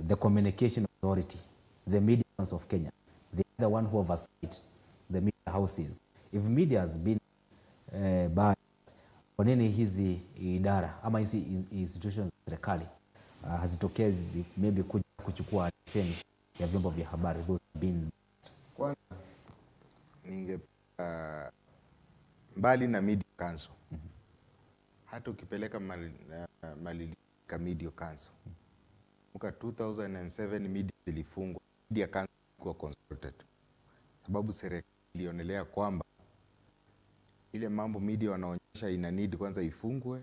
the communication authority, the media council of Kenya, the one who oversees the media houses. If media has been biased, kwa nini hizi idara ama hizi institutions za serikali hazitokezi maybe kuchukua leseni ya vyombo vya habari those been kwanza mbali na media council, hata ukipeleka mali media council mwaka 2007 media zilifungwa, media council kwa consulted, sababu serikali ilionelea kwamba ile mambo media wanaonyesha ina need kwanza ifungwe,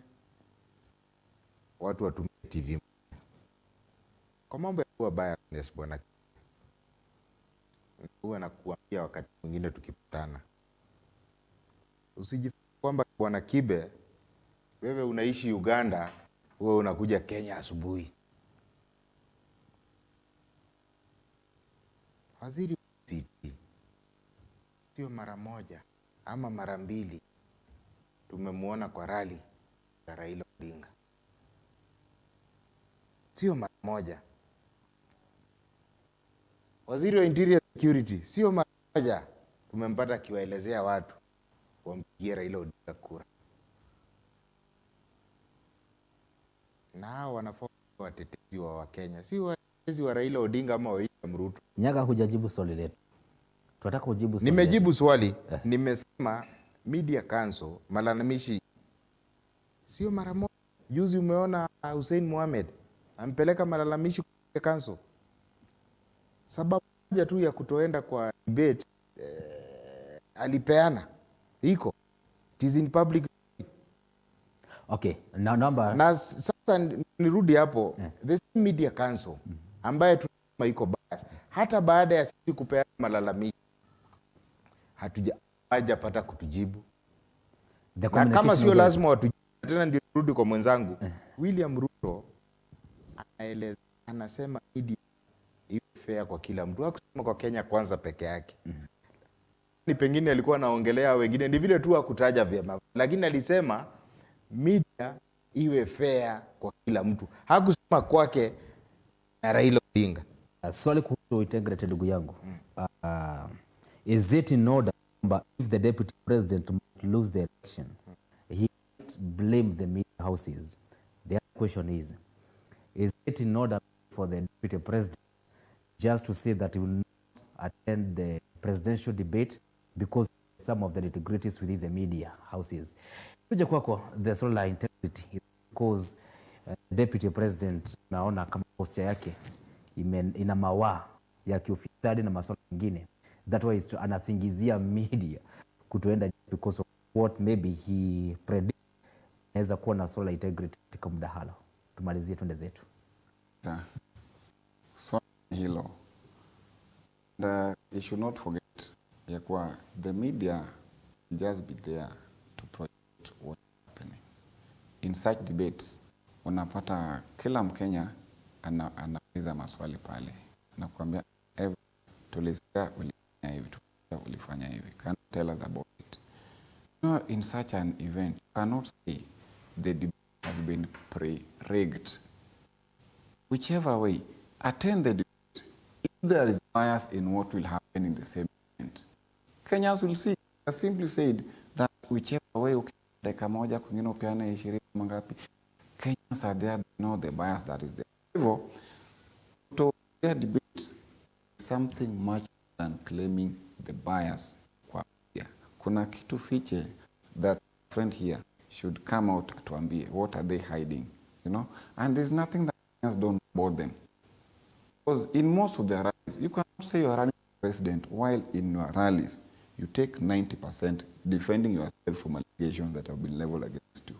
watu watumie TV. Kwa mambo ya kuwa biasness bwana, huwa nakuambia wakati mwingine tukipatana, usijifikirie kwamba bwana Kibe wewe unaishi Uganda, wewe unakuja Kenya asubuhi. Waziri CT sio mara moja ama mara mbili tumemwona kwa rally ya Raila Odinga, sio mara moja. Waziri wa Interior Security sio mara moja tumempata akiwaelezea watu wampigie Raila Odinga kura. Na hao wanafaa watetezi wa Wakenya, si watetezi wa Raila Odinga ama William Ruto. Nyaga, hujajibu swali letu. Tunataka ujibu swali. Nimejibu swali. Nimesema media council malalamishi sio mara moja. Juzi umeona Hussein Mohamed ampeleka malalamishi kwa council. Sababu moja tu ya kutoenda kwa debate alipeana iko it is in public. Okay, number. Na sasa nirudi hapo, the same media council ambaye tunasema iko bias, hata baada ya sisi kupeana malalamishi hajapata kutujibu. Na kama sio lazima watujibu tena, ndio nirudi kwa mwenzangu William Ruto anaeleza, anasema media iwe fair kwa kila mtu, hakusema kwa Kenya Kwanza peke yake. Ni pengine alikuwa anaongelea wengine, ni vile tu hakutaja vyema, lakini alisema media iwe fair kwa kila mtu, hakusema kwake na Raila Odinga. Swali kuhusu integrity ndugu yangu. Is it in order if the deputy president might lose the election, he might blame the media houses? The other question is it in order for the deputy president just to say that he will not attend the presidential debate because some of the nitty-gritties within the media houses? Kuja kwako, the sort of integrity is because deputy president naona kama posture yake ina mawa ya kiufisadi na masuala mengine, that way anasingizia media kutoenda because of what maybe he predict inaweza kuwa na solar integrity katika mdahalo. tumalizie twende zetu. So hilo. And you should not forget ya kuwa the media will just be there to project what is happening. In such debates, unapata kila Mkenya anauliza maswali pale. Anakuambia, tulisikia ulifanya hivi, tulisikia ulifanya hivi. Can you tell us about it? You know, in such an event, you cannot say the debate has been pre-rigged. Whichever way, attend the debate. If there is bias in what will happen in the same event, Kenyans will see. I simply said that whichever way, dakika moja kwingine upeane 20 mangapi, Kenyans are there, they know the bias that is there. Hivyo, to debate is something much than claiming the bias kwa media. Kuna kitu fiche that friend here should come out atuambie, what are they hiding, you know? And there's nothing that Kenyans don't know about them. Because in most of their rallies, you cannot say you're running for president while in your rallies, you take 90% defending yourself from allegations that have been leveled against you.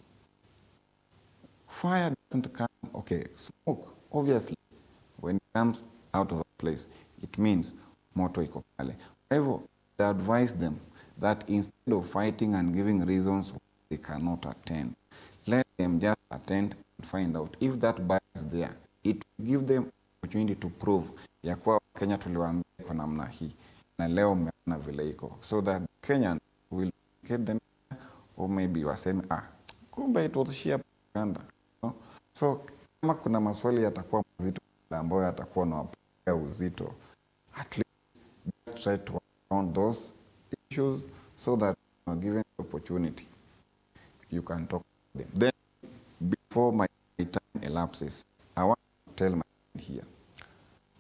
Fire doesn't come, okay, smoke, obviously, when it comes out of a place, it means moto iko pale. However, they advise them that instead of fighting and giving reasons they cannot attend, let them just attend and find out if that bias is there. It will give them opportunity to prove ya kuwa Kenya tuliwaambia kwa namna hii na leo mmeona vile iko, so that Kenyan will get them, or maybe waseme kumbe it was sheer propaganda, no? So kama kuna maswali yatakuwa mazito ambayo yatakuwa na wapea uzito, at least just try to round those issues so that given the opportunity you can talk to them. Then before my time elapses, I want to tell my friend here,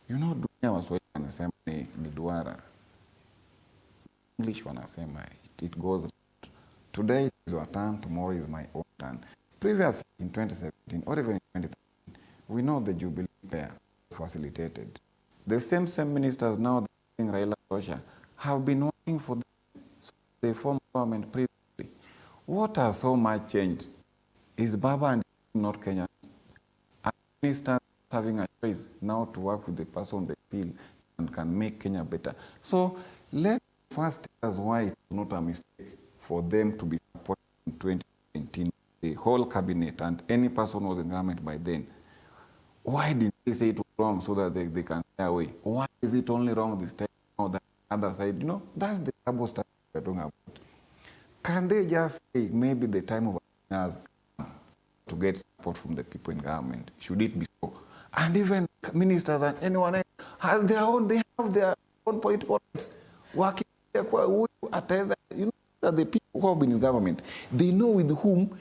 you know, dunia Waswahili wanasema ni duara. English wanasema it goes, today is your turn, tomorrow is my own turn. Previously in 2017 or even in 2013, we know the Jubilee pair was facilitated. The same ministers now Raila Rosha have been working for them, so they formed government previously. What has so much changed? Is Baba and not Kenyans? Are ministers having a choice now to work with the person they feel and can make Kenya better? So let's first tell us why it was not a mistake for them to be supported in 2019, the whole cabinet and any person who was in government by then. Why did they say it was wrong so that they can stay away? Why is it only wrong this time or the other side? You know, that's the double standard we're talking about. Can they just say maybe the time of has come to get support from the people in government? Should it be so? And even ministers and anyone else has their own, they have their own political rights. Working, you know, that the people who have been in government, they know with whom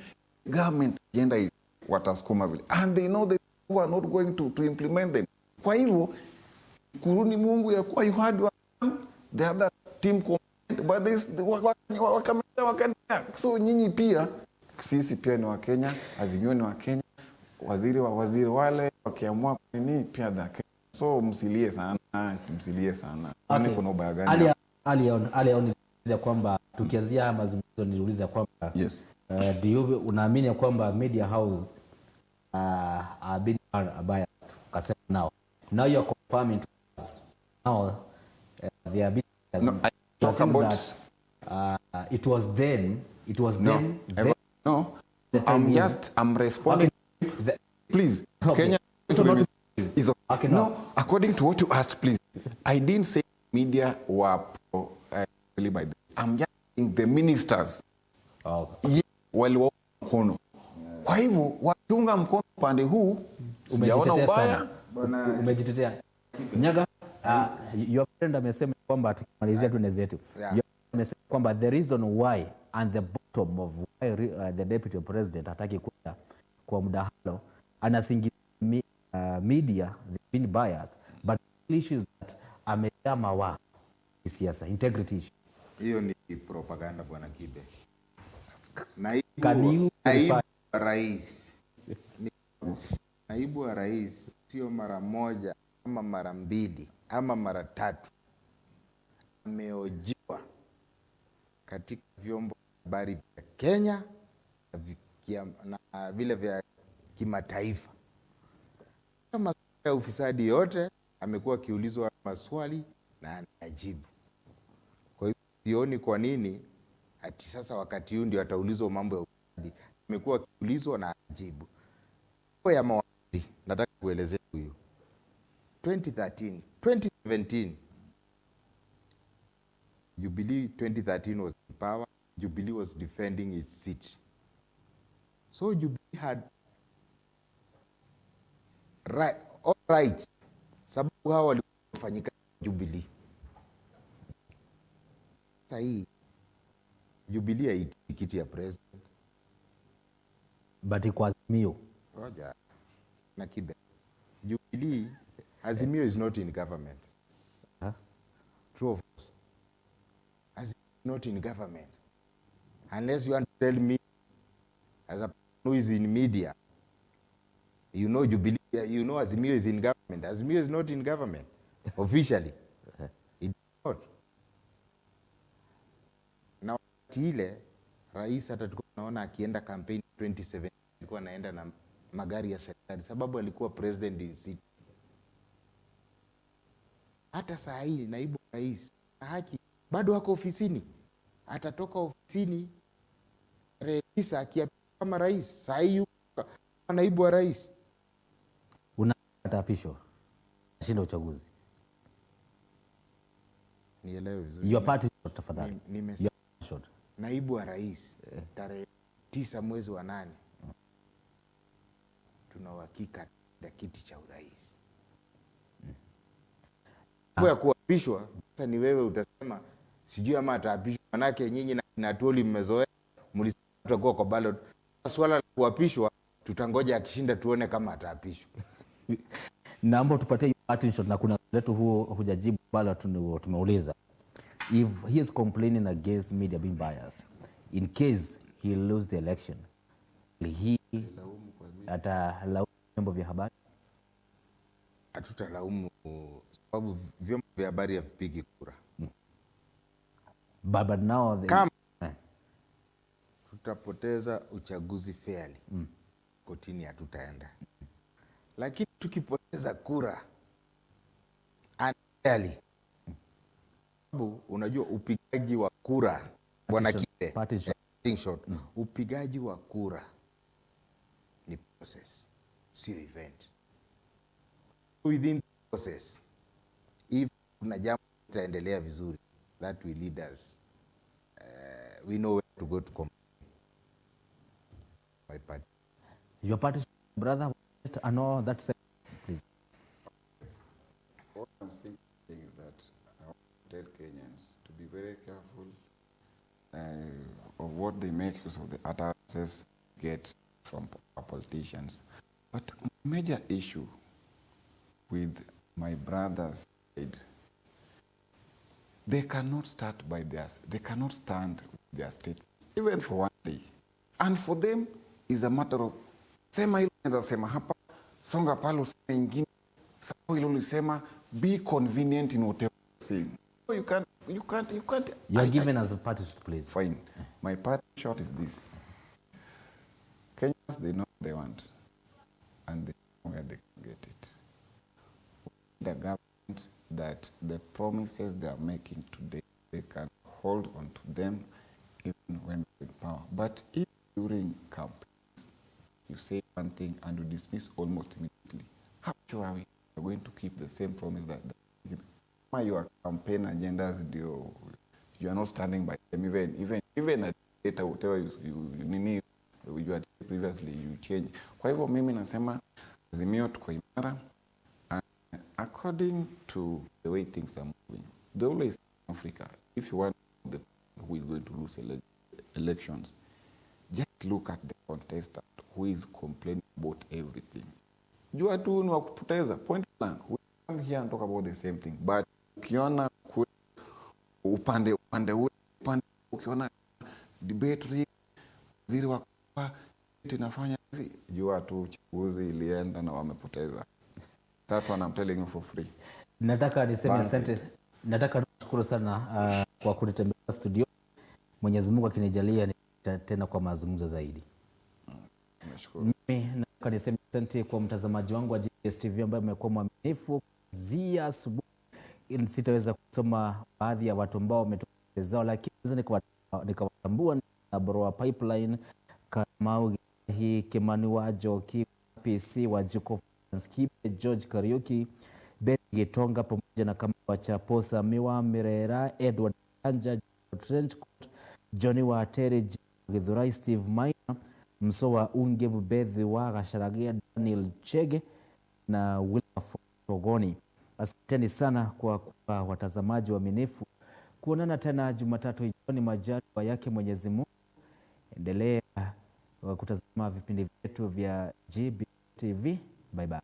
government agenda is what has come available. And they know the who are not going to implement them. Kwa hivyo, kuruni Mungu ya kuwa you had one, the other team complained, but this, so nyinyi pia, sisi pia ni wa Kenya, Azimio ni wa Kenya, waziri wale, wakiamua nini pia da Kenya. So msilie sana. Okay. Kuna ubaya gani? Aliya kwamba tukianzia haya mazungumzo niuliza kwamba yes. Unaamini ya kwamba media house are being biased? Kasema now you're confirming to us now they are being biased. No, I talk about that, it was then I'm responding. Okay. Please, okay. Kenya so not is okay. No, according to what you asked, please. I didn't say media were by them. I'm just saying the ministers waliwa mkono. Kwa hivyo wakiunga mkono pande huu, sijaona ubaya. Umejitetea. Nyaga, your friend amesema kwamba tukimalizia tuende zetu. Amesema kwamba the reason why and the bottom of why the deputy president hataki kuja kwa mdahalo, anasingizia media they've been biased, but the issue is that amejama wa siasa, integrity issue. Hiyo ni propaganda bwana Kibe. Naibu wa rais sio mara moja ama mara mbili ama mara tatu ameojiwa katika vyombo vya habari vya Kenya na vile vya kimataifa. masuala ya ufisadi yote amekuwa akiulizwa maswali na anajibu. Kwa hiyo sioni kwa nini ati sasa wakati huu ndio ataulizwa mambo ya ufisadi. Amekuwa akiulizwa na anajibu. Kwa ya mawaziri nataka kuelezea huyu. 2013, 2017 Jubilee 2013 was in power. Jubilee was defending its seat. So Jubilee had all rights. Sababu hao walikuwa wafanyika Jubilee. Sasa hii Jubilee haitiki kiti ya president. But kwa Azimio. Ngoja na kibe. Jubilee, Azimio is not in government. Huh? True of course. Azimio is not in government. Unless you want to tell me, as a person who is in media, you know Jubilee, you know Azimio is in government. Azimio is not in government officially. It is not. Na wakati ile rais hata tulikuwa tunaona akienda campaign 2017 alikuwa anaenda na magari ya serikali sababu alikuwa president in seat. Hata saa hii naibu rais na haki bado wako ofisini, atatoka ofisini tarehe 9 akiapishwa kama rais. Saa hii yuko naibu wa rais. Ataapishwa shinda uchaguzi. Nielewe vizuri. Your party tafadhali. Nimesema naibu wa rais tarehe 9 mwezi wa 8 tuna uhakika na kiti cha urais. Kwa kuapishwa sasa ni wewe utasema sijui ama ataapishwa, manake nyinyi na Natoli mmezoea mlisema tutakuwa kwa ballot. Swala la kuapishwa tutangoja akishinda tuone kama ataapishwa. Naomba tupatie party shot na kuna letu huo hujajibu bala tumeuliza. If he is complaining against media being biased, in case he lose the election, will he atalaumu vyombo vya habari? Hatutalaumu sababu vyombo vya habari havipigi kura. But now kama tutapoteza uchaguzi fairly, kotini hatutaenda. Lakini tukipoteza kura unfairly, sababu unajua upigaji wa kura bwana Kibe, upigaji wa kura ni process, sio event. Within the process, if kuna jambo litaendelea vizuri, that will lead us, we know where to go to complain. My party. Your party, brother, I know that's please. What I'm saying is that I want to tell Kenyans to be very careful of what they make use of the utterances get from politicians. But major issue with my brother's side, they cannot start by theirs. They cannot stand with their statements, even for one day. And for them, is a matter of sema hilo unaweza sema hapa, songa pale useme ingine, sawa hilo ulisema, be convenient in whatever you're saying. So you can't. You are given as a party shot, please. Fine. My party shot is this. Kenyans, they know what they want, and they know where they can get it. The government that the promises they are making today, they can hold on to them even when they're in power. But if during campaigns you say one thing and you dismiss almost immediately, how sure are we going to keep the same promise that your campaign agendas, you are not standing by them, even at data whatever you had previously, you change. Kwa hivyo mimi nasema Azimio tuko imara, and according to the way things are moving, they always in Africa, if you want the who is going to lose elections, just look at the contestant who is complaining about everything. Jua tu ni wakupoteza, point blank. We come here and talk about the same thing, but ukiona upande ukiona debate waziri wa tunafanya hivi, jua tu uchaguzi ilienda na wamepoteza. That's what I'm telling you for free. Nataka niseme asante. Nataka nikushukuru sana kwa kunitembelea studio. Mwenyezi Mungu akinijalia tena kwa mazungumzo zaidi. Nashukuru. Mimi nataka niseme Asante kwa mtazamaji wangu wa GBS TV ambaye amekuwa mwaminifu kuanzia asubuhi. Sitaweza kusoma baadhi ya watu ambao wametoa zao, lakini nikawatambua na Boroa Pipeline, Kamau hii, Kimani Wajo, PC wa Juko, Skibe, George Kariuki, Beth Gitonga pamoja na kama Wachaposa, Miwa Mirera, Edward Anja, Trenchcoat, Johnny Wateri, Githurai, Steve Maina, Msowa Unge, Bubedhi wa Gasharagia, Daniel Chege na Wilma Fogoni. Asanteni sana kwa watazamaji waaminifu. Kuonana tena Jumatatu jioni majaliwa yake Mwenyezi Mungu. Endelea kutazama vipindi vyetu vya GBS TV. Bye bye.